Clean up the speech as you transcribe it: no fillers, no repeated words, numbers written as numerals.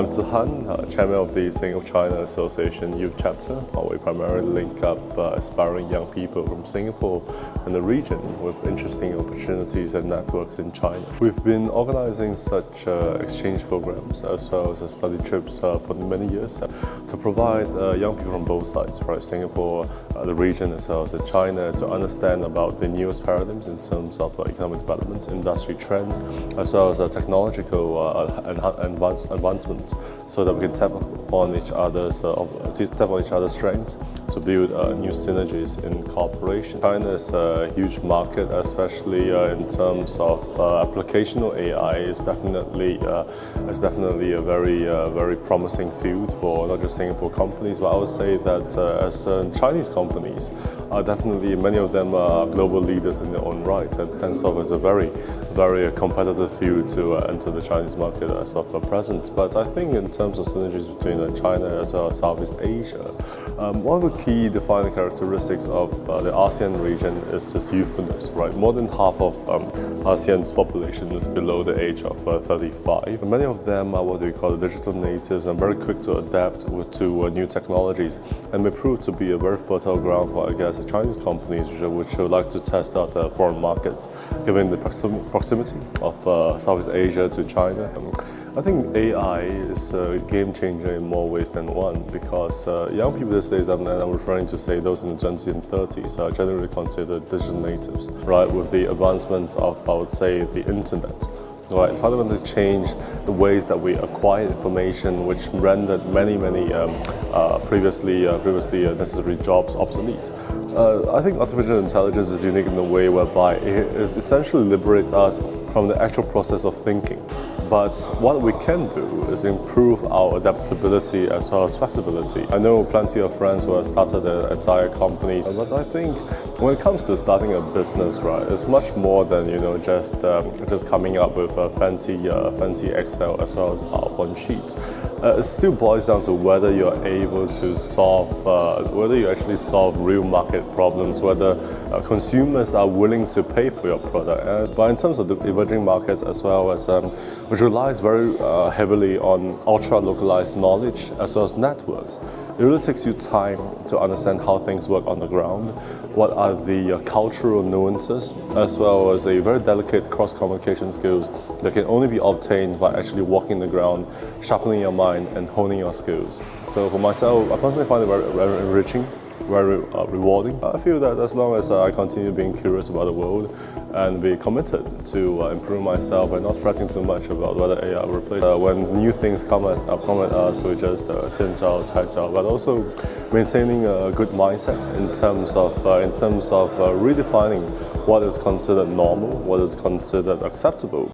I'm Zihan, Chairman of the Singapore-China Association Youth Chapter. We primarily link up aspiring young people from Singapore and the region with interesting opportunities and networks in China. We've been organizing such exchange programs as well as study trips for many years to provide young people from both sides, right? Singapore, the region, as well as China, to understand about the newest paradigms in terms of economic development, industry trends, as well as technological advancements, so that we can tap on each other's strengths to build new synergies in cooperation. China is a huge market, especially in terms of application of AI. Is definitely a very promising field for not just Singapore companies, but I would say that as Chinese companies, definitely many of them are global leaders in their own right, and hence it's a very competitive field to enter the Chinese market as of present. But I think in terms of synergies between China as well as Southeast Asia, one of the key defining characteristics of the ASEAN region is its youthfulness, right? More than half of ASEAN's population is below the age of 35. Many of them are what we call digital natives and very quick to adapt to new technologies, and may prove to be a very fertile ground for, I guess, the Chinese companies which would like to test out foreign markets, given the proximity of Southeast Asia to China. I think AI is a game changer in more ways than one, because young people these days, and I'm referring to say those in the 20s and 30s, are generally considered digital natives, right? With the advancement of, I would say, the internet. Right, fundamentally changed the ways that we acquire information, which rendered many previously necessary jobs obsolete. I think artificial intelligence is unique in the way whereby it essentially liberates us from the actual process of thinking. But what we can do is improve our adaptability as well as flexibility. I know plenty of friends who have started their entire companies, but I think when it comes to starting a business, right, it's much more than just coming up with a fancy Excel as well as PowerPoint sheets. It still boils down to whether you're able to whether you actually solve real market problems, whether consumers are willing to pay for your product. But in terms of the emerging markets as well as which relies very heavily on ultra-localized knowledge as well as networks, it really takes you time to understand how things work on the ground, what are the cultural nuances, as well as a very delicate cross-communication skills that can only be obtained by actually walking the ground, sharpening your mind and honing your skills. So for myself, I personally find it very enriching, very rewarding. I feel that as long as I continue being curious about the world and be committed to improve myself and not fretting too much about whether AI will replace. When new things come at us, we just tinge out, touch out, but also maintaining a good mindset in terms of redefining what is considered normal, what is considered acceptable.